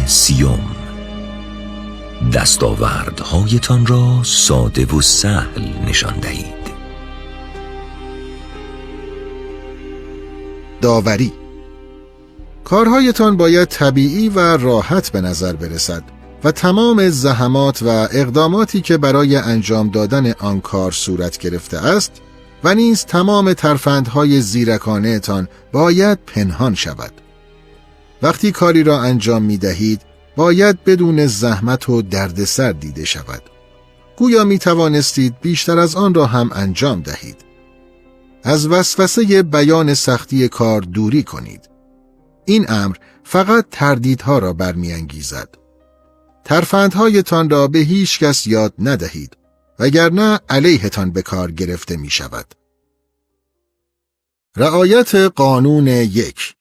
30. دستاوردهایتان را ساده و سهل نشان دهید. داوری. کارهایتان باید طبیعی و راحت به نظر برسد و تمام زحمات و اقداماتی که برای انجام دادن آن کار صورت گرفته است و نیز تمام ترفندهای زیرکانه تان باید پنهان شود. وقتی کاری را انجام می دهید باید بدون زحمت و دردسر دیده شود. گویا می توانستید بیشتر از آن را هم انجام دهید. از وسوسه بیان سختی کار دوری کنید. این امر فقط تردیدها را برمی‌انگیزد. ترفندهایتان را به هیچ کس یاد ندهید وگرنه علیهتان به کار گرفته می شود. رعایت قانون 1.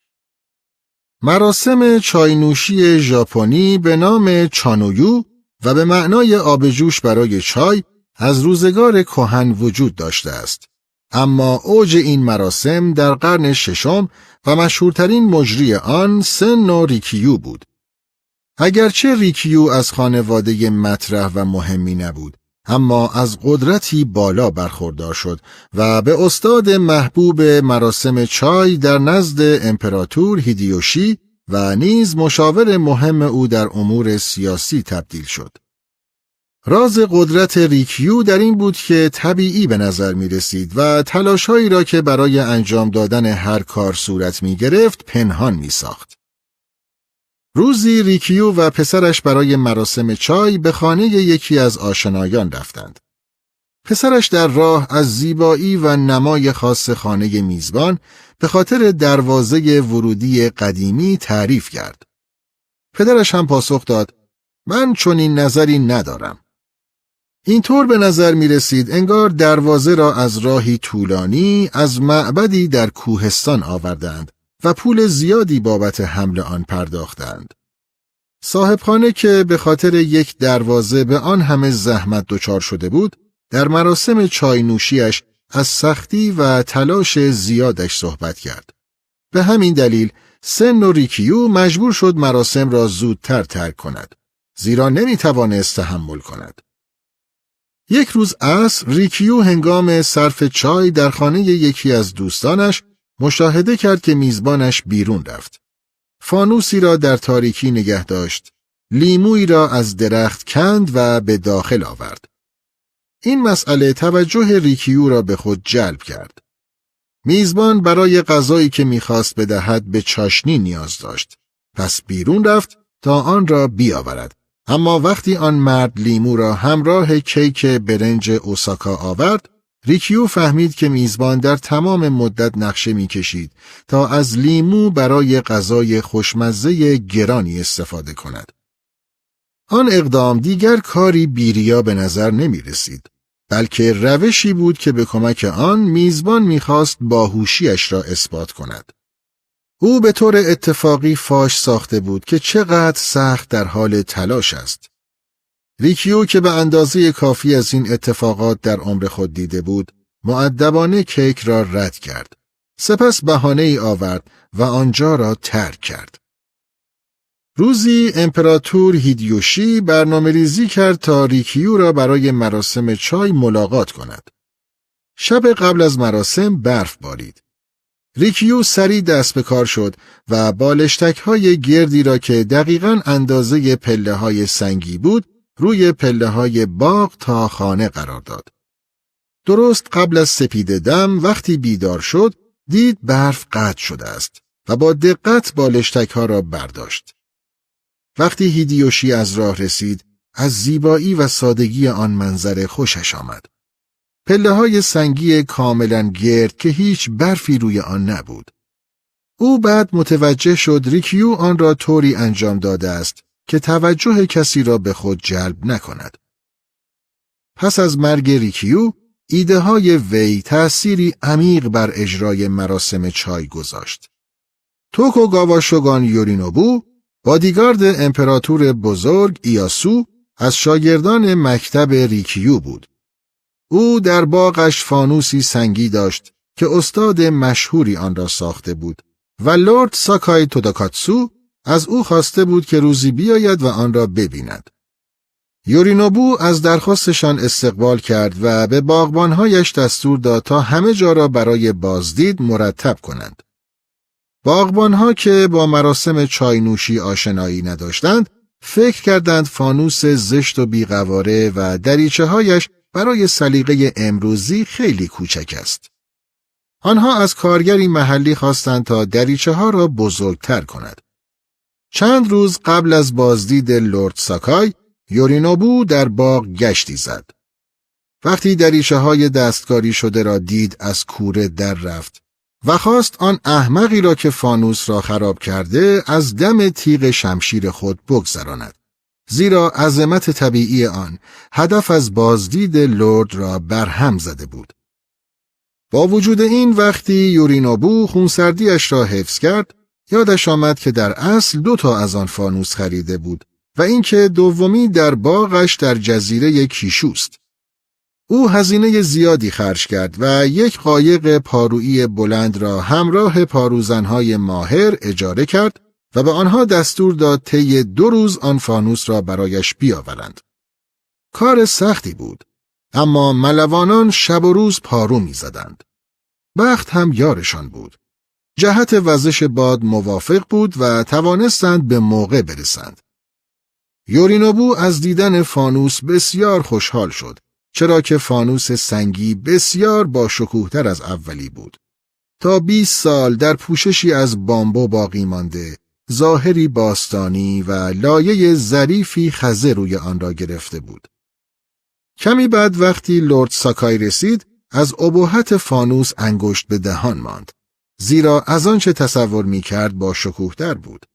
مراسم چاینوشی ژاپنی به نام چانویو و به معنای آب جوش برای چای از روزگار کهن وجود داشته است. اما اوج این مراسم در قرن 6 و مشهورترین مجری آن سن و ریکیو بود. اگرچه ریکیو از خانواده مطرح و مهمی نبود، اما از قدرتی بالا برخوردار شد و به استاد محبوب مراسم چای در نزد امپراتور هیدیوشی و نیز مشاور مهم او در امور سیاسی تبدیل شد. راز قدرت ریکیو در این بود که طبیعی به نظر می رسید و تلاشهایی را که برای انجام دادن هر کار صورت می گرفت پنهان می ساخت. روزی ریکیو و پسرش برای مراسم چای به خانه یکی از آشنایان رفتند. پسرش در راه از زیبایی و نمای خاص خانه میزبان به خاطر دروازه ورودی قدیمی تعریف کرد. پدرش هم پاسخ داد: من چنین نظری ندارم. اینطور به نظر می رسید انگار دروازه را از راهی طولانی از معبدی در کوهستان آوردند و پول زیادی بابت حمل آن پرداختند. صاحبخانه که به خاطر یک دروازه به آن همه زحمت دچار شده بود، در مراسم چای نوشیش از سختی و تلاش زیادش صحبت کرد. به همین دلیل سن و ریکیو مجبور شد مراسم را زودتر ترک کند، زیرا نمی توانست تحمل کند. یک روز عصر ریکیو هنگام صرف چای در خانه یکی از دوستانش مشاهده کرد که میزبانش بیرون رفت. فانوسی را در تاریکی نگه داشت، لیمویی را از درخت کند و به داخل آورد. این مسئله توجه ریکیو را به خود جلب کرد. میزبان برای غذایی که می‌خواست بدهد به چاشنی نیاز داشت. پس بیرون رفت تا آن را بیاورد. اما وقتی آن مرد لیمو را همراه کیک برنج اوساکا آورد، ریکیو فهمید که میزبان در تمام مدت نقشه می‌کشید تا از لیمو برای غذای خوشمزه گرانی استفاده کند. آن اقدام دیگر کاری بیریا به نظر نمی رسید، بلکه روشی بود که به کمک آن میزبان می‌خواست باهوشیش را اثبات کند. او به طور اتفاقی فاش ساخته بود که چقدر سخت در حال تلاش است. ریکیو که به اندازه کافی از این اتفاقات در عمر خود دیده بود، مؤدبانه کیک را رد کرد. سپس بهانه‌ای آورد و آنجا را ترک کرد. روزی امپراتور هیدیوشی برنامه‌ریزی کرد تا ریکیو را برای مراسم چای ملاقات کند. شب قبل از مراسم برف بارید. ریکیو سریع دست به کار شد و بالشتک‌های گردی را که دقیقاً اندازه پله‌های سنگی بود، روی پله‌های باغ تا خانه قرار داد. درست قبل از سپیده دم وقتی بیدار شد، دید برف قطع شده است و با دقت بالشتک‌ها را برداشت. وقتی هیدیوشی از راه رسید، از زیبایی و سادگی آن منظره خوشش آمد. پله‌های سنگی کاملاً گرد که هیچ برفی روی آن نبود. او بعد متوجه شد ریکیو آن را طوری انجام داده است که توجه کسی را به خود جلب نکند. پس از مرگ ریکیو، ایده‌های وی تأثیری عمیق بر اجرای مراسم چای گذاشت. توکوگاوا شوگان یورینوبو، بادیگارد امپراتور بزرگ ایاسو، از شاگردان مکتب ریکیو بود. او در باغش فانوسی سنگی داشت که استاد مشهوری آن را ساخته بود و لرد ساکای توداکاتسو از او خواسته بود که روزی بیاید و آن را ببیند. یورینوبو از درخواستشان استقبال کرد و به باغبانهایش دستور داد تا همه جا را برای بازدید مرتب کنند. باغبانها که با مراسم چاینوشی آشنایی نداشتند، فکر کردند فانوس زشت و بی‌قواره و دریچه‌هایش برای سلیقه امروزی خیلی کوچک است. آنها از کارگری محلی خواستند تا دریچه‌ها را بزرگتر کند. چند روز قبل از بازدید لرد ساکای، یورینوبو در باغ گشتی زد. وقتی دریچه‌های دستکاری شده را دید، از کوره در رفت و خواست آن احمقی را که فانوس را خراب کرده از دم تیغ شمشیر خود بگذراند، زیرا عظمت طبیعی آن هدف از بازدید لرد را برهم زده بود. با وجود این، وقتی یورینوبو خونسردیش را حفظ کرد، یادش آمد که در اصل 2 از آن فانوس خریده بود و اینکه دومی در باغش در جزیره کیشوست. او هزینه زیادی خرج کرد و یک قایق پارویی بلند را همراه پاروزنهای ماهر اجاره کرد و به آنها دستور داد طی 2 روز آن فانوس را برایش بیاورند. کار سختی بود، اما ملوانان شب و روز پارو می‌زدند. بخت هم یارشان بود. جهت وزش باد موافق بود و توانستند به موقع برسند. یورینوبو از دیدن فانوس بسیار خوشحال شد، چرا که فانوس سنگی بسیار با شکوه‌تر از اولی بود. تا 20 سال در پوششی از بامبو باقی مانده، ظاهری باستانی و لایه ظریفی خزه روی آن را گرفته بود. کمی بعد وقتی لرد ساکای رسید، از ابهت فانوس انگشت به دهان ماند، زیرا از آنچه تصور می‌کرد با شکوه‌تر بود.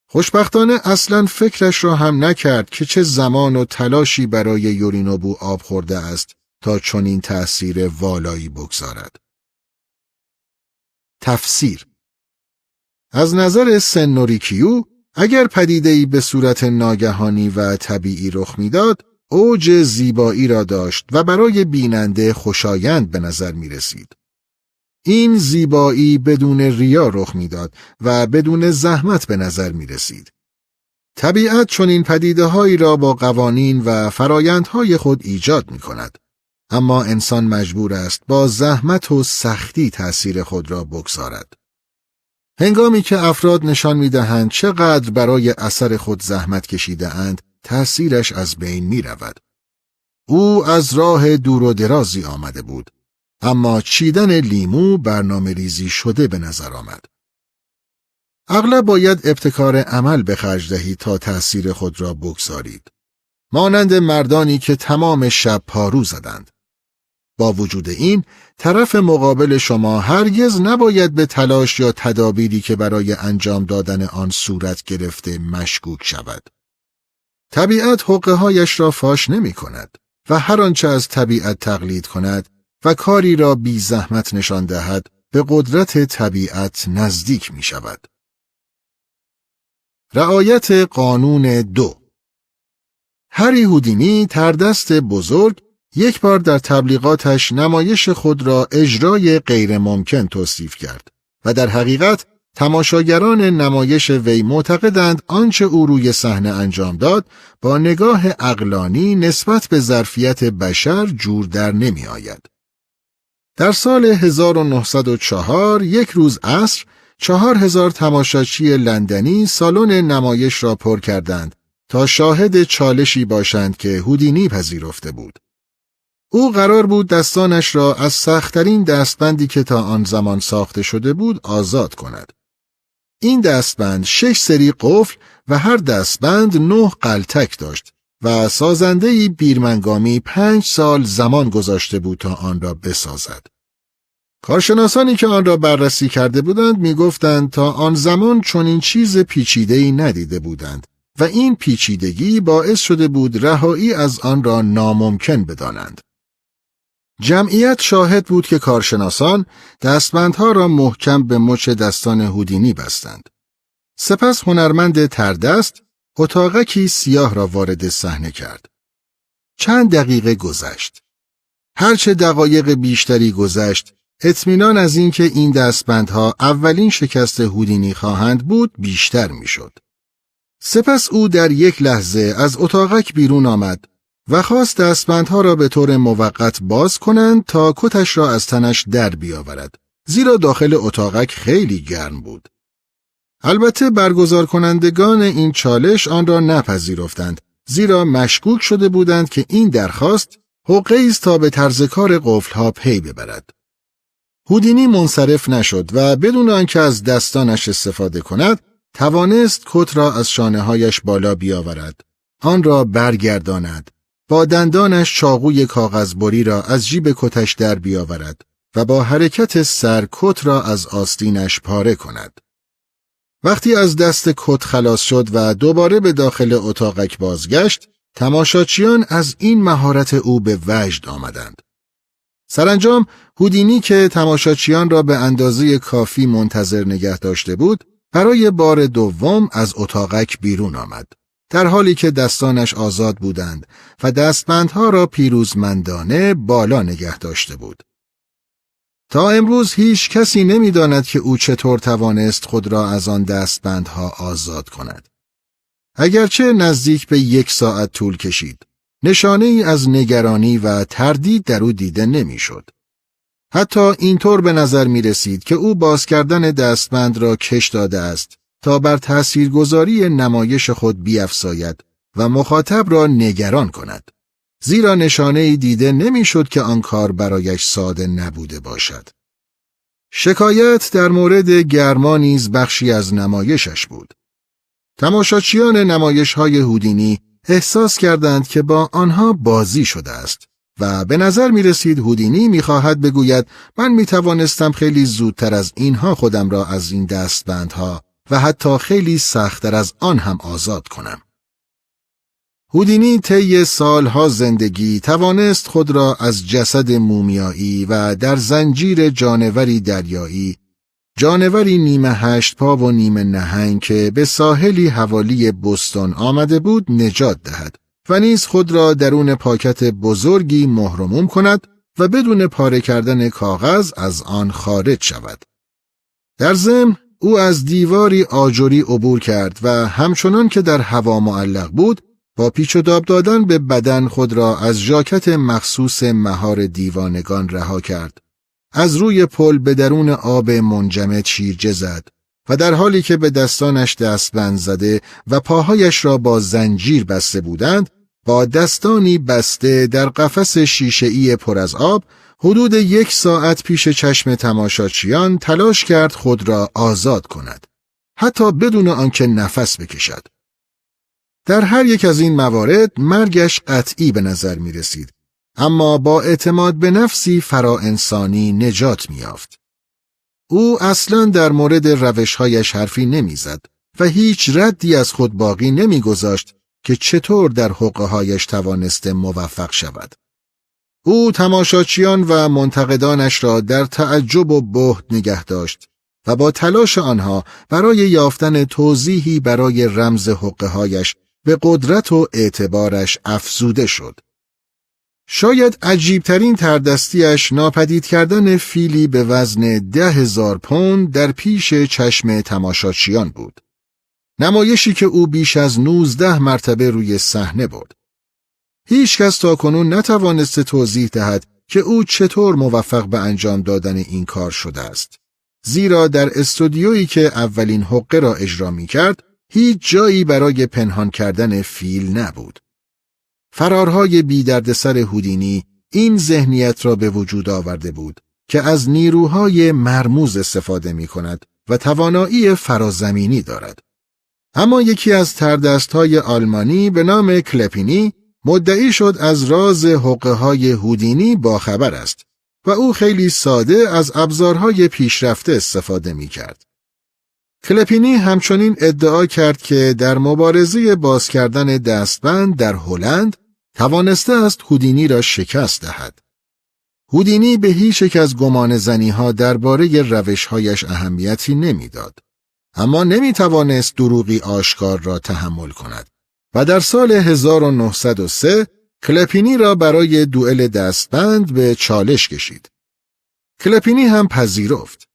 خوشبختانه اصلاً فکرش را هم نکرد که چه زمان و تلاشی برای یورینوبو آب خورده است تا چنین تأثیر والایی بگذارد. تفسیر: از نظر سنوریکیو، اگر پدیده‌ای به صورت ناگهانی و طبیعی رخ می‌داد، اوج زیبایی را داشت و برای بیننده خوشایند به نظر می‌رسید. این زیبایی بدون ریا رخ میداد و بدون زحمت به نظر می رسید. طبیعت چنین پدیده‌هایی را با قوانین و فرایندهای خود ایجاد می کند. اما انسان مجبور است با زحمت و سختی تأثیر خود را بگذارد. هنگامی که افراد نشان می دهند چقدر برای اثر خود زحمت کشیده اند، تأثیرش از بین می رود. او از راه دور و درازی آمده بود، اما چیدن لیمو برنامه ریزی شده به نظر آمد. اغلب باید ابتکار عمل به خرج دهید تا تأثیر خود را بگذارید. مانند مردانی که تمام شب پارو زدند. با وجود این، طرف مقابل شما هرگز نباید به تلاش یا تدابیری که برای انجام دادن آن صورت گرفته مشکوک شود. طبیعت حقه‌هایش را فاش نمی کند و هر آنچه از طبیعت تقلید کند و کاری را بی زحمت نشان دهد، به قدرت طبیعت نزدیک می شود. رعایت قانون 2. هری هودینی، تردست بزرگ، یک بار در تبلیغاتش نمایش خود را اجرای غیر ممکن توصیف کرد و در حقیقت تماشاگران نمایش وی معتقدند آنچه او روی صحنه انجام داد با نگاه عقلانی نسبت به ظرفیت بشر جور در نمی آید. در سال 1904 یک روز عصر 4000 تماشاچی لندنی سالن نمایش را پر کردند تا شاهد چالشی باشند که هودینی پذیرفته بود. او قرار بود دستانش را از سخت‌ترین دستبندی که تا آن زمان ساخته شده بود آزاد کند. این دستبند 6 سری قفل و هر دستبند 9 غلطک داشت و سازنده‌ای بیرمنگامی 5 سال زمان گذاشته بود تا آن را بسازد. کارشناسانی که آن را بررسی کرده بودند می‌گفتند تا آن زمان چنین چیز پیچیده‌ای ندیده بودند و این پیچیدگی باعث شده بود رهایی از آن را ناممکن بدانند. جمعیت شاهد بود که کارشناسان دستبندها را محکم به مچ دستان هودینی بستند. سپس هنرمند تردست اتاقکی سیاه را وارد صحنه کرد. چند دقیقه گذشت. هرچه دقایق بیشتری گذشت، اطمینان از اینکه این دستبندها اولین شکست هودینی خواهند بود بیشتر میشد. سپس او در یک لحظه از اتاقک بیرون آمد و خواست دستبندها را به طور موقت باز کنند تا کتش را از تنش در بیاورد، زیرا داخل اتاقک خیلی گرم بود. البته برگزار کنندگان این چالش آن را نپذیرفتند، زیرا مشکوک شده بودند که این درخواست حقه‌ای است تا به طرز کار قفل‌ها پی ببرد. هودینی منصرف نشد و بدون آنکه از دستانش استفاده کند، توانست کت را از شانه‌هایش بالا بیاورد، آن را برگرداند، با دندانش چاقوی کاغذبری را از جیب کتش در بیاورد و با حرکت سر کت را از آستینش پاره کند. وقتی از دست کت خلاص شد و دوباره به داخل اتاقک بازگشت، تماشاچیان از این مهارت او به وجد آمدند. سرانجام هودینی که تماشاچیان را به اندازه کافی منتظر نگه داشته بود، برای بار دوم از اتاقک بیرون آمد، در حالی که دستانش آزاد بودند و دستبندها را پیروزمندانه بالا نگه داشته بود. تا امروز هیچ کسی نمی‌داند که او چطور توانست خود را از آن دستبندها آزاد کند. اگرچه نزدیک به 1 ساعت طول کشید، نشانه‌ای از نگرانی و تردید در او دیده نمی‌شد. حتی اینطور به نظر می‌رسید که او باز کردن دستبند را کش داده است تا بر تاثیرگذاری نمایش خود بیفزاید و مخاطب را نگران کند، زیرا نشانه‌ای دیده نمی‌شد که آن کار برایش ساده نبوده باشد. شکایت در مورد گرما نیز بخشی از نمایشش بود. تماشاچیان نمایش‌های هودینی احساس کردند که با آنها بازی شده است و به نظر می رسید هودینی می خواهد بگوید من می توانستم خیلی زودتر از اینها خودم را از این دستبندها و حتی خیلی سخت‌تر از آن هم آزاد کنم. هودینی طی سالها زندگی توانست خود را از جسد مومیایی و در زنجیر جانوری دریایی، جانوری نیمه 8 پا و نیمه نهنگ که به ساحلی حوالی بوستون آمده بود نجات دهد و نیز خود را درون پاکت بزرگی مهرموم کند و بدون پاره کردن کاغذ از آن خارج شود. در ضمن او از دیواری آجری عبور کرد و همچنان که در هوا معلق بود با پیچ و تاب دادن به بدن خود را از ژاکت مخصوص مهار دیوانگان رها کرد. از روی پل به درون آب منجمد شیرجه زد و در حالی که به دستانش دستبند زده و پاهایش را با زنجیر بسته بودند، با دستانی بسته در قفس شیشه‌ای پر از آب حدود 1 ساعت پیش چشم تماشاچیان تلاش کرد خود را آزاد کند، حتی بدون آنکه نفس بکشد. در هر یک از این موارد مرگش قطعی به نظر می رسید، اما با اعتماد به نفسی فراانسانی نجات می یافت. او اصلاً در مورد روش‌هایش حرفی نمی‌زد و هیچ ردی از خود باقی نمی‌گذاشت که چطور در حقه‌هایش توانسته موفق شود. او تماشاچیان و منتقدانش را در تعجب و بهت نگه داشت و با تلاش آنها برای یافتن توضیحی برای رمز حقه‌هایش به قدرت و اعتبارش افزوده شد. شاید عجیبترین تردستیش ناپدید کردن فیلی به وزن 10,000 پوند در پیش چشم تماشاچیان بود. نمایشی که او بیش از 19 مرتبه روی صحنه برد. هیچ کس تاکنون نتوانسته توضیح دهد که او چطور موفق به انجام دادن این کار شده است. زیرا در استودیویی که اولین حقه را اجرا می کرد، هیچ جایی برای پنهان کردن فیل نبود. فرارهای بی دردسر هودینی این ذهنیت را به وجود آورده بود که از نیروهای مرموز استفاده می کند و توانایی فرازمینی دارد. اما یکی از تردستهای آلمانی به نام کلپینی مدعی شد از راز حقه‌های هودینی باخبر است و او خیلی ساده از ابزارهای پیشرفته استفاده می کرد. کلپینی همچنین ادعا کرد که در مبارزه باز کردن دستبند در هلند توانسته است هودینی را شکست دهد. هودینی به هیچ یک از گمانه‌زنی‌ها درباره روش‌هایش اهمیتی نمی‌داد، اما نمی‌توانست دروغی آشکار را تحمل کند و در سال 1903 کلپینی را برای دوئل دستبند به چالش کشید. کلپینی هم پذیرفت.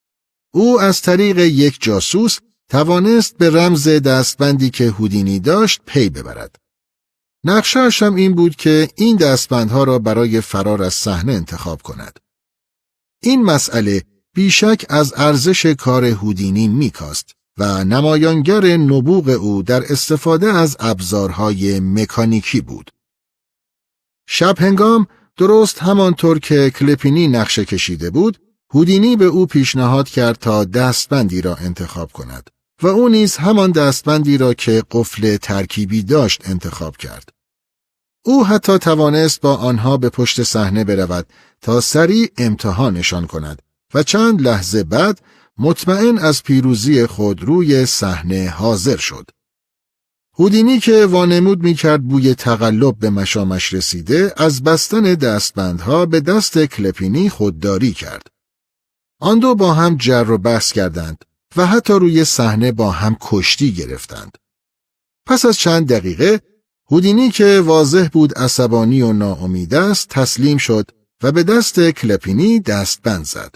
او از طریق یک جاسوس توانست به رمز دستبندی که هودینی داشت پی ببرد. نقشه‌اش هم این بود که این دستبندها را برای فرار از صحنه انتخاب کند. این مسئله بیشک از ارزش کار هودینی میکاست و نمایانگر نبوغ او در استفاده از ابزارهای مکانیکی بود. شب هنگام درست همانطور که کلپینی نقشه کشیده بود، هودینی به او پیشنهاد کرد تا دستبندی را انتخاب کند و او نیز همان دستبندی را که قفل ترکیبی داشت انتخاب کرد. او حتی توانست با آنها به پشت صحنه برود تا سریع امتحانشان کند و چند لحظه بعد مطمئن از پیروزی خود روی صحنه حاضر شد. هودینی که وانمود می‌کرد بوی تقلب به مشامش رسیده، از بستن دستبندها به دست کلپینی خودداری کرد. آن دو با هم جر و بحث کردند و حتی روی صحنه با هم کشتی گرفتند. پس از چند دقیقه هودینی که واضح بود عصبانی و ناامید است تسلیم شد و به دست کلپینی دستبند زد.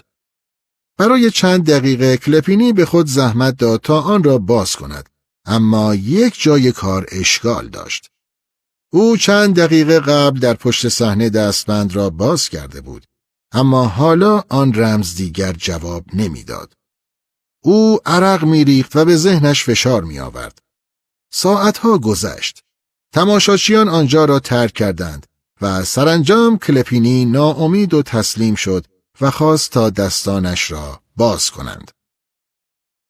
برای چند دقیقه کلپینی به خود زحمت داد تا آن را باز کند، اما یک جای کار اشکال داشت. او چند دقیقه قبل در پشت صحنه دستبند را باز کرده بود، اما حالا آن رمز دیگر جواب نمیداد. او عرق می‌ریخت و به ذهنش فشار می‌آورد. ساعتها گذشت. تماشاچیان آنجا را ترک کردند و سرانجام کلپینی ناامید و تسلیم شد و خواست تا دستانش را باز کنند.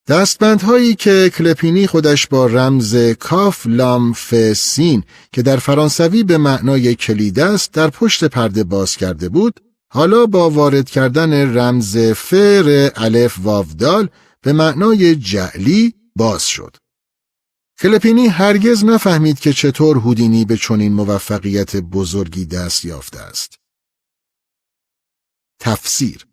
دستبندهایی که کلپینی خودش با رمز کاف لام ف سین که در فرانسوی به معنای کلید است در پشت پرده باز کرده بود، حالا با وارد کردن رمز فر الف واو دال به معنای جعلی باز شد. کلپینی هرگز نفهمید که چطور هودینی به چنین موفقیت بزرگی دست یافته است. تفسیر: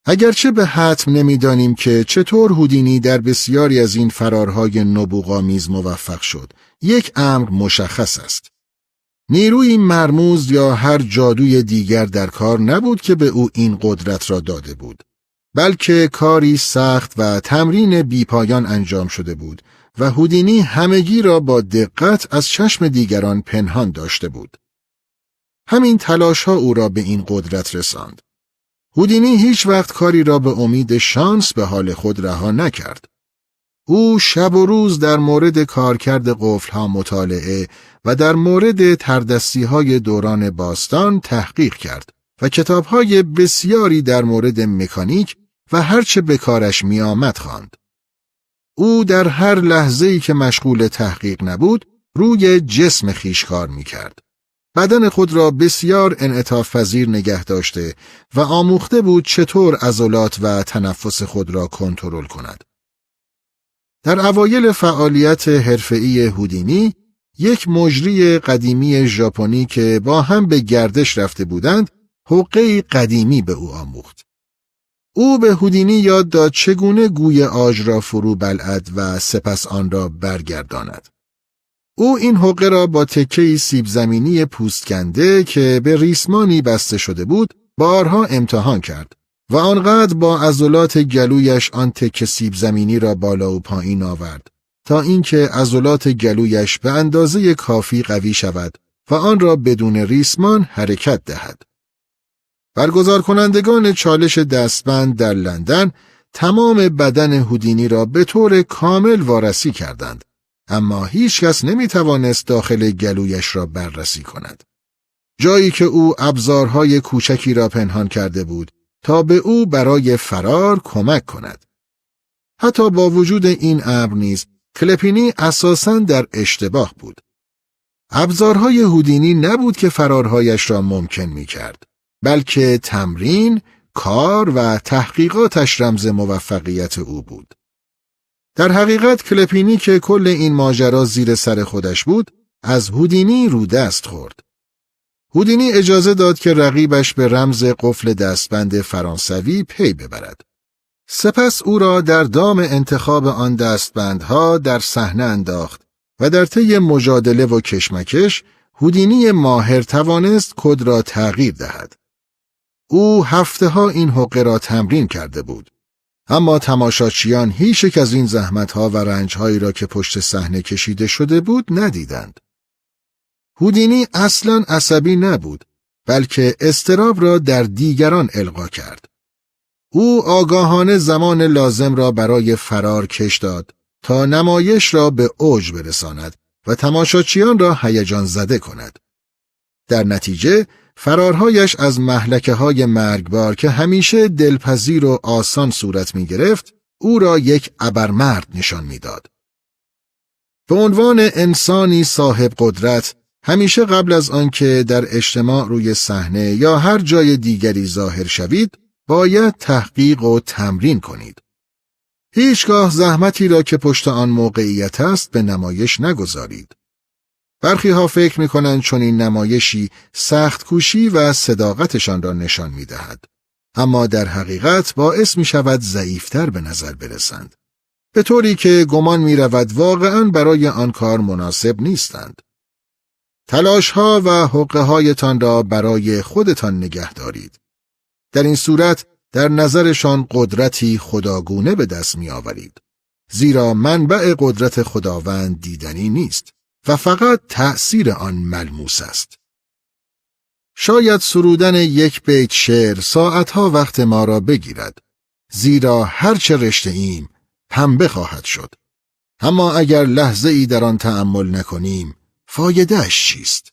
اگرچه به حتم نمی‌دانیم که چطور هودینی در بسیاری از این فرارهای نبوغ‌آمیز موفق شد، یک امر مشخص است. نیروی مرموز یا هر جادوی دیگر در کار نبود که به او این قدرت را داده بود، بلکه کاری سخت و تمرین بیپایان انجام شده بود و هودینی همگی را با دقت از چشم دیگران پنهان داشته بود. همین تلاش‌ها او را به این قدرت رساند. هودینی هیچ وقت کاری را به امید شانس به حال خود رها نکرد. او شب و روز در مورد کارکرد قفل‌ها مطالعه و در مورد تردستی‌های دوران باستان تحقیق کرد و کتاب‌های بسیاری در مورد مکانیک و هرچه به کارش می‌آمد خواند. او در هر لحظه‌ای که مشغول تحقیق نبود، روی جسم خویش کار می‌کرد. بدن خود را بسیار انعطاف پذیر نگه داشته و آموخته بود چطور عضلات و تنفس خود را کنترل کند. در اوایل فعالیت حرفه‌ای هودینی، یک مجری قدیمی ژاپنی که با هم به گردش رفته بودند، حقه‌ای قدیمی به او آموخت. او به هودینی یاد داد چگونه گوی آج را فرو بلعد و سپس آن را برگرداند. او این حقه را با تکه‌ای سیب زمینی پوست کنده که به ریسمانی بسته شده بود، بارها امتحان کرد و آنقدر با عضلات گلویش آن تکه سیب زمینی را بالا و پایین آورد تا اینکه عضلات گلویش به اندازه کافی قوی شود و آن را بدون ریسمان حرکت دهد. برگزار کنندگان چالش دستبند در لندن تمام بدن هودینی را به طور کامل وارسی کردند، اما هیچ کس نمی توانست داخل گلویش را بررسی کند. جایی که او ابزارهای کوچکی را پنهان کرده بود تا به او برای فرار کمک کند. حتی با وجود این امر نیز کلپینی اساساً در اشتباه بود. ابزارهای هودینی نبود که فرارهایش را ممکن می کرد، بلکه تمرین، کار و تحقیقاتش رمز موفقیت او بود. در حقیقت کلپینی که کل این ماجرا زیر سر خودش بود، از هودینی رو دست خورد. هودینی اجازه داد که رقیبش به رمز قفل دستبند فرانسوی پی ببرد. سپس او را در دام انتخاب آن دستبندها در صحنه انداخت و در طی مجادله و کشمکش هودینی ماهر توانست کد را تغییر دهد. او هفته‌ها این حقه را تمرین کرده بود. اما تماشاچیان هیچ یک از این زحمت‌ها و رنج‌هایی را که پشت صحنه کشیده شده بود ندیدند. هودینی اصلاً عصبی نبود، بلکه اضطراب را در دیگران القا کرد. او آگاهانه زمان لازم را برای فرار کش داد تا نمایش را به اوج برساند و تماشاچیان را هیجان زده کند. در نتیجه فرارهایش از مهلکه‌های مرگبار که همیشه دلپذیر و آسان صورت می‌گرفت، او را یک ابرمرد نشان می‌داد. به عنوان انسانی صاحب قدرت، همیشه قبل از آنکه در اجتماع روی صحنه یا هر جای دیگری ظاهر شوید، باید تحقیق و تمرین کنید. هیچگاه زحمتی را که پشت آن موقعیت است به نمایش نگذارید. برخی ها فکر می‌کنند چون این نمایشی سخت کوشی و صداقتشان را نشان می‌دهد، اما در حقیقت باعث می‌شود ضعیف‌تر به نظر برسند، به طوری که گمان می‌رود واقعاً برای آن کار مناسب نیستند. تلاش‌ها و حقه‌هایتان را برای خودتان نگه دارید. در این صورت در نظرشان قدرتی خداگونه به دست می‌آورید، زیرا منبع قدرت خداوند دیدنی نیست و فقط تأثیر آن ملموس است. شاید سرودن یک بیت شعر ساعتها وقت ما را بگیرد، زیرا هرچه رشته ایم پنبه خواهد شد. اما اگر لحظه ای در آن تأمل نکنیم، فایدهش چیست؟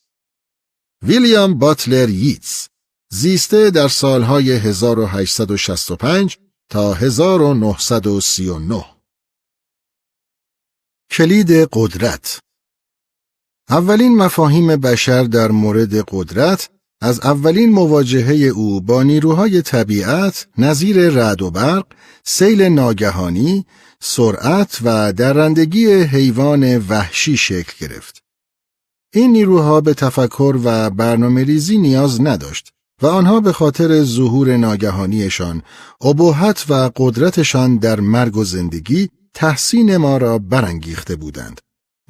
ویلیام باتلر ییتس زیسته در سالهای 1865 تا 1939. کلید قدرت. اولین مفاهیم بشر در مورد قدرت از اولین مواجهه او با نیروهای طبیعت نظیر رعد و برق، سیل ناگهانی، سرعت و درندگی حیوان وحشی شکل گرفت. این نیروها به تفکر و برنامه‌ریزی نیاز نداشت و آنها به خاطر ظهور ناگهانیشان، ابهت و قدرتشان در مرگ و زندگی تحسین ما را برانگیخته بودند.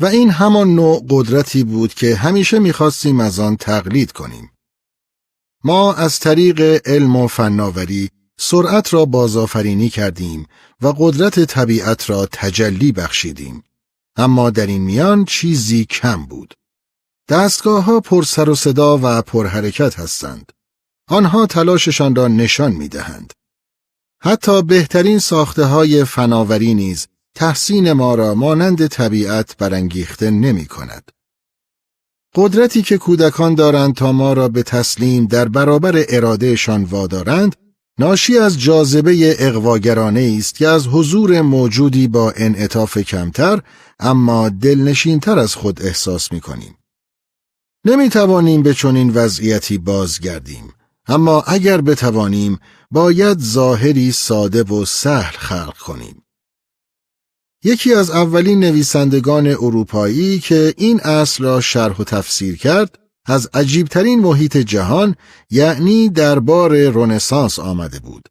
و این همان نوع قدرتی بود که همیشه می‌خواستیم از آن تقلید کنیم. ما از طریق علم و فناوری سرعت را بازآفرینی کردیم و قدرت طبیعت را تجلی بخشیدیم. اما در این میان چیزی کم بود. دستگاه‌ها پر سر و صدا و پر حرکت هستند. آنها تلاششان را نشان می‌دهند. حتی بهترین ساخته‌های فناوری نیز تحسین ما را مانند طبیعت برانگیخته نمی کند. قدرتی که کودکان دارند تا ما را به تسلیم در برابر ارادهشان وادارند، ناشی از جاذبه اغواگرانه است که از حضور موجودی با انعطاف کمتر اما دلنشینتر از خود احساس می کنیم. نمی توانیم به چنین وضعیتی بازگردیم، اما اگر بتوانیم باید ظاهری ساده و سهل خلق کنیم. یکی از اولین نویسندگان اروپایی که این اصل را شرح و تفسیر کرد، از عجیبترین محیط جهان یعنی دربار رنسانس آمده بود.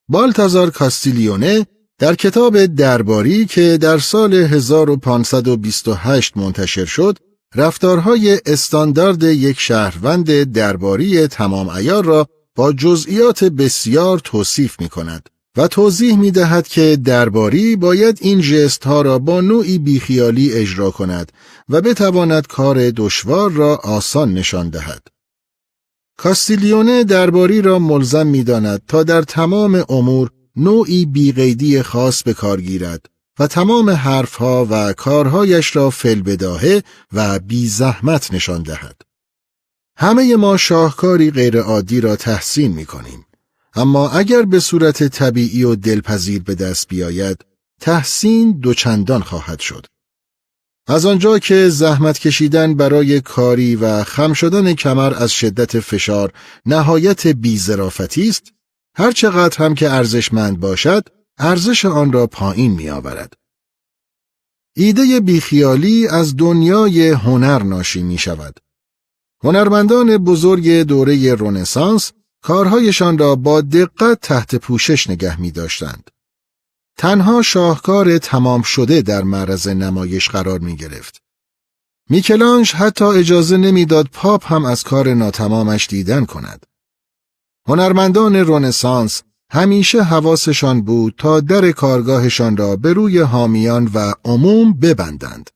بالتازار کاستیلیونه در کتاب درباری که در سال 1528 منتشر شد، رفتارهای استاندارد یک شهروند درباری تمام عیار را با جزئیات بسیار توصیف می کند و توضیح می دهد که درباری باید این ژست ها را با نوعی بیخیالی اجرا کند و بتواند کار دشوار را آسان نشان دهد. کاستیلیونه درباری را ملزم می داند تا در تمام امور نوعی بیقیدی خاص به کار گیرد و تمام حرفها و کارهایش را فی‌البداهه و بی زحمت نشان دهد. همه ما شاهکاری غیرعادی را تحسین می کنیم. اما اگر به صورت طبیعی و دلپذیر به دست بیاید، تحسین دوچندان خواهد شد. از آنجا که زحمت کشیدن برای کاری و خم شدن کمر از شدت فشار نهایت بی‌ظرافتی است، هر چقدر هم که ارزشمند باشد، ارزش آن را پایین می آورد. ایده بیخیالی از دنیای هنر ناشی می شود. هنرمندان بزرگ دوره رنسانس کارهایشان را با دقت تحت پوشش نگه می داشتند. تنها شاهکار تمام شده در معرض نمایش قرار می گرفت. میکلانژ حتی اجازه نمی داد پاپ هم از کار ناتمامش دیدن کند. هنرمندان رنسانس همیشه حواسشان بود تا در کارگاهشان را به روی حامیان و عموم ببندند.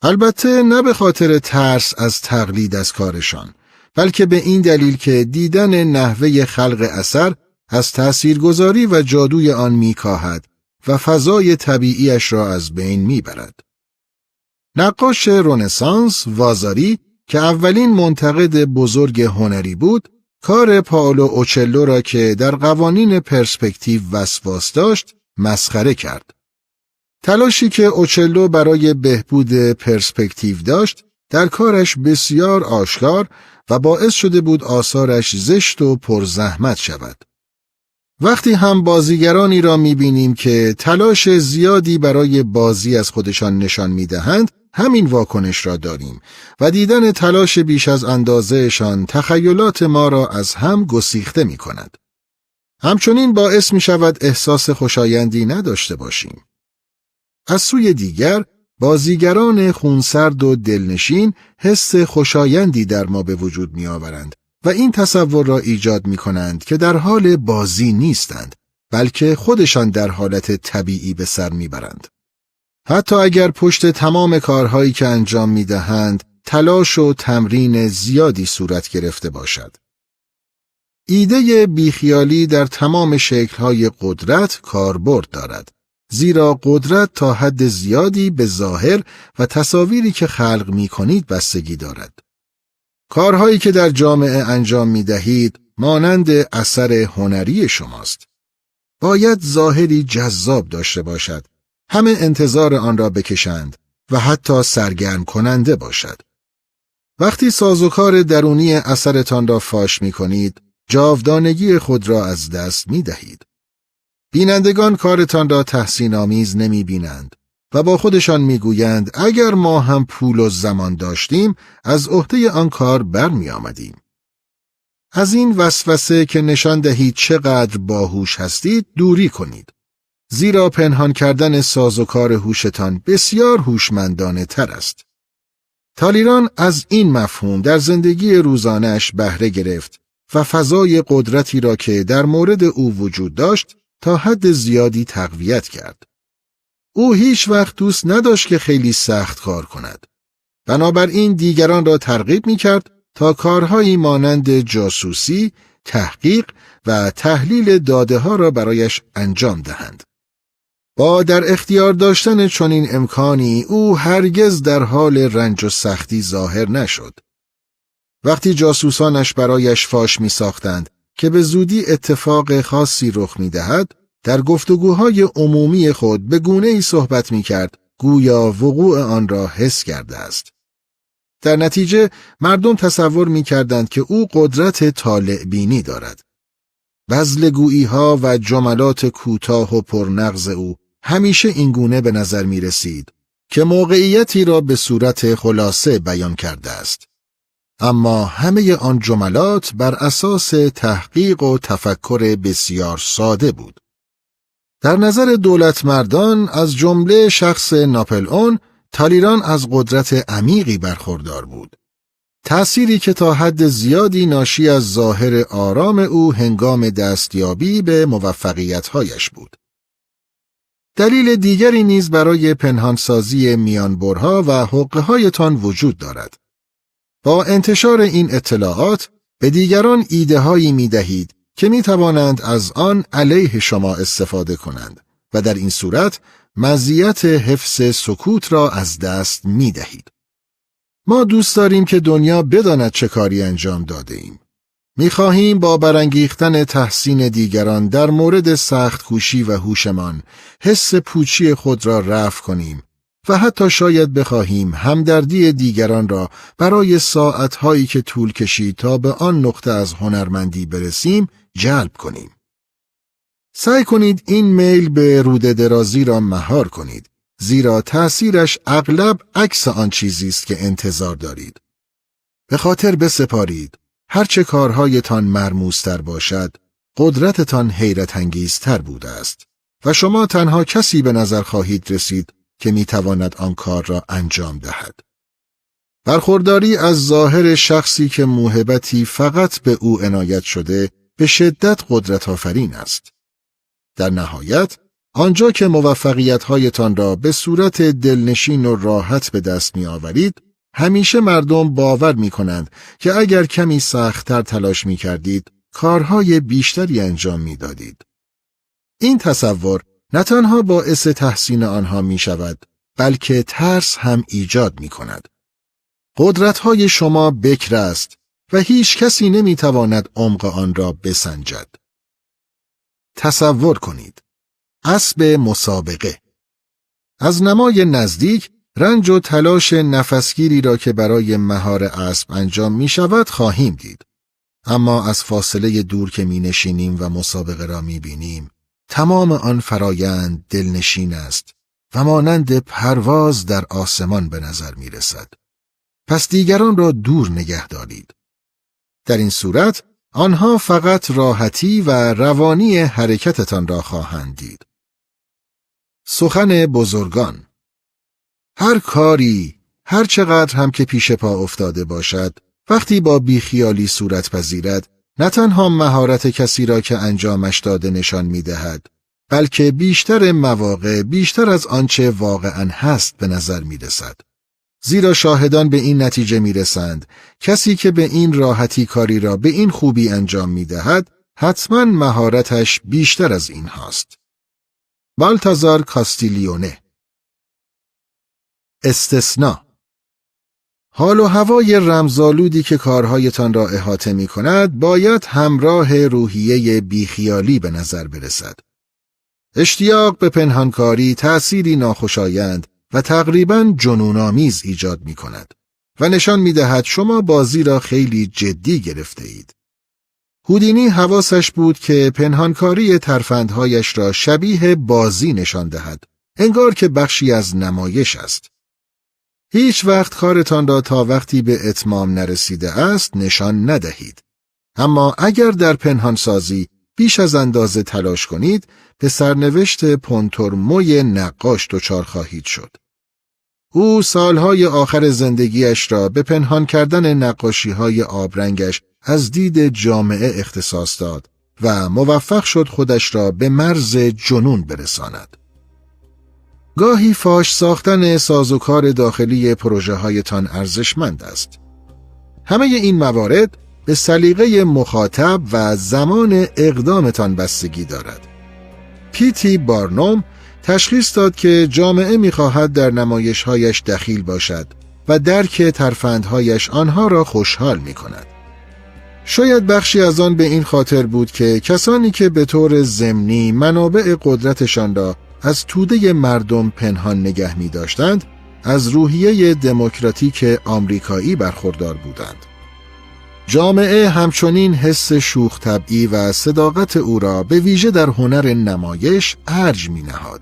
البته نه به خاطر ترس از تقلید از کارشان، بلکه به این دلیل که دیدن نحوه خلق اثر از تأثیرگذاری و جادوی آن میکاهد و فضای طبیعیش را از بین میبرد. نقاش رنسانس وازاری که اولین منتقد بزرگ هنری بود، کار پائولو اوچلو را که در قوانین پرسپکتیو وسواس داشت، مسخره کرد. تلاشی که اوچلو برای بهبود پرسپکتیو داشت، در کارش بسیار آشکار و باعث شده بود آثارش زشت و پرزحمت شود. وقتی هم بازیگرانی را می‌بینیم که تلاش زیادی برای بازی از خودشان نشان می‌دهند، همین واکنش را داریم و دیدن تلاش بیش از اندازهشان تخیلات ما را از هم گسیخته می‌کند. همچنین باعث می‌شود احساس خوشایندی نداشته باشیم. از سوی دیگر، بازیگران خونسرد و دلنشین حس خوشایندی در ما به وجود می‌آورند و این تصور را ایجاد می‌کنند که در حال بازی نیستند، بلکه خودشان در حالت طبیعی به سر می‌برند. حتی اگر پشت تمام کارهایی که انجام می‌دهند، تلاش و تمرین زیادی صورت گرفته باشد. ایده بیخیالی در تمام شکل‌های قدرت کاربرد دارد، زیرا قدرت تا حد زیادی به ظاهر و تصاویری که خلق می‌کنید بستگی دارد. کارهایی که در جامعه انجام می‌دهید مانند اثر هنری شماست. باید ظاهری جذاب داشته باشد، همه انتظار آن را بکشند و حتی سرگرم کننده باشد. وقتی سازوکار درونی اثرتان را فاش می‌کنید، جاودانگی خود را از دست می‌دهید. بینندگان کارتان را تحسین‌آمیز نمی‌بینند و با خودشان می‌گویند اگر ما هم پول و زمان داشتیم از عهده آن کار برمی‌آمدیم. از این وسوسه که نشان دهید چقدر باهوش هستید دوری کنید، زیرا پنهان کردن سازوکار هوشتان بسیار هوشمندانه تر است. تالیران از این مفهوم در زندگی روزانه‌اش بهره گرفت و فضای قدرتی را که در مورد او وجود داشت تا حد زیادی تقویت کرد. او هیچ وقت دوست نداشت که خیلی سخت کار کند. بنابراین دیگران را ترغیب می‌کرد تا کارهایی مانند جاسوسی، تحقیق و تحلیل داده‌ها را برایش انجام دهند. با در اختیار داشتن چنین امکانی او هرگز در حال رنج و سختی ظاهر نشد. وقتی جاسوسانش برایش فاش می‌ساختند که به زودی اتفاق خاصی رخ می‌دهد، در گفتگوهای عمومی خود به گونه‌ای صحبت می‌کرد گویا وقوع آن را حس کرده است. در نتیجه مردم تصور می‌کردند که او قدرت طالع بینی دارد. بزلگویی‌ها و جملات کوتاه و پرنغز او همیشه این گونه به نظر می‌رسید که موقعیتی را به صورت خلاصه بیان کرده است. اما همه آن جملات بر اساس تحقیق و تفکر بسیار ساده بود. در نظر دولت مردان از جمله شخص ناپلئون، تالیران از قدرت عمیقی برخوردار بود. تأثیری که تا حد زیادی ناشی از ظاهر آرام او هنگام دستیابی به موفقیت‌هایش بود. دلیل دیگری نیز برای پنهانسازی میانبرها و حقه‌هایتان وجود دارد. با انتشار این اطلاعات به دیگران ایده‌هایی می‌دهید که می‌توانند از آن علیه شما استفاده کنند و در این صورت مزیت حفظ سکوت را از دست می‌دهید. ما دوست داریم که دنیا بداند چه کاری انجام داده ایم. می‌خواهیم با برانگیختن تحسین دیگران در مورد سخت کوشی و هوشمان حس پوچی خود را رفع کنیم و حتی شاید بخواهیم همدردی دیگران را برای ساعت‌هایی که طول کشید تا به آن نقطه از هنرمندی برسیم جلب کنیم. سعی کنید این میل به روده درازی را مهار کنید، زیرا تأثیرش اغلب عکس آن چیزی است که انتظار دارید. به خاطر بسپارید، هرچه کارهایتان مرموزتر باشد، قدرتتان حیرت انگیزتر بوده است و شما تنها کسی به نظر خواهید رسید که میتواند آن کار را انجام دهد. برخورداری از ظاهر شخصی که موهبتی فقط به او عنایت شده به شدت قدرت آفرین است. در نهایت، آنجا که موفقیت‌هایتان را به صورت دلنشین و راحت به دست می‌آورید، همیشه مردم باور می‌کنند که اگر کمی سخت‌تر تلاش می‌کردید، کارهای بیشتری انجام می‌دادید. این تصور نه تنها باعث تحسین آنها می‌شود، بلکه ترس هم ایجاد می‌کند. قدرت‌های شما بکر است و هیچ کسی نمی‌تواند عمق آن را بسنجد. تصور کنید. اسب مسابقه. از نمای نزدیک رنج و تلاش نفسگیری را که برای مهار اسب انجام می شود خواهیم دید. اما از فاصله دور که می نشینیم و مسابقه را می بینیم، تمام آن فرایند دلنشین است و مانند پرواز در آسمان به نظر می رسد. پس دیگران را دور نگه دارید. در این صورت آنها فقط راحتی و روانی حرکتتان را خواهند دید. سخن بزرگان. هر کاری، هر چقدر هم که پیش پا افتاده باشد، وقتی با بیخیالی صورت پذیرد، نه تنها مهارت کسی را که انجامش داده نشان می دهد، بلکه بیشتر مواقع بیشتر از آنچه واقعاً هست به نظر می رسد. زیرا شاهدان به این نتیجه می رسند، کسی که به این راحتی کاری را به این خوبی انجام می دهد، حتماً مهارتش بیشتر از این هاست. بالتازار کاستیلیونه. استثناء. حال و هوای رمزآلودی که کارهایتان را احاطه می کند باید همراه روحیه بیخیالی به نظر برسد. اشتیاق به پنهانکاری تأثیری ناخوشایند و تقریباً جنون‌آمیز ایجاد می کند و نشان می دهد شما بازی را خیلی جدی گرفته اید. هودینی حواسش بود که پنهانکاری ترفندهایش را شبیه بازی نشان دهد، انگار که بخشی از نمایش است. هیچ وقت کارتان را تا وقتی به اتمام نرسیده است نشان ندهید. اما اگر در پنهانسازی بیش از اندازه تلاش کنید، به سرنوشت پونتورموی نقاش دچار خواهید شد. او سالهای آخر زندگیش را به پنهان کردن نقاشی‌های آبرنگش از دید جامعه اختصاص داد و موفق شد خودش را به مرز جنون برساند. گاهی فاش ساختن سازوکار داخلی پروژه‌هایتان ارزشمند است. همه این موارد به سلیقه مخاطب و زمان اقدامتان بستگی دارد. پیتی بارنوم تشخیص داد که جامعه می‌خواهد در نمایش‌هایش دخیل باشد و درک ترفندهایش آنها را خوشحال می‌کند. شاید بخشی از آن به این خاطر بود که کسانی که به طور ضمنی منابع قدرتشان را از توده مردم پنهان نگه می‌داشتند، از روحیه دموکراتیک آمریکایی برخوردار بودند. جامعه همچنین حس شوخ طبعی و صداقت او را به ویژه در هنر نمایش ارج می‌نهاد.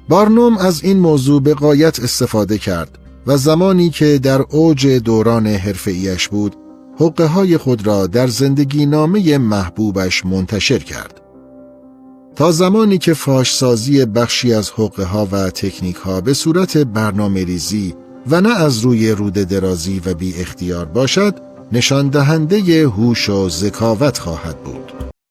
بارنوم از این موضوع به غایت استفاده کرد و زمانی که در اوج دوران حرفه‌ایش بود، حقه‌های خود را در زندگی نامه محبوبش منتشر کرد. تا زمانی که فاشسازی بخشی از حقه‌ها و تکنیک‌ها به صورت برنامه‌ریزی و نه از روی روده درازی و بی اختیار باشد، نشان دهنده هوش و ذکاوت خواهد بود.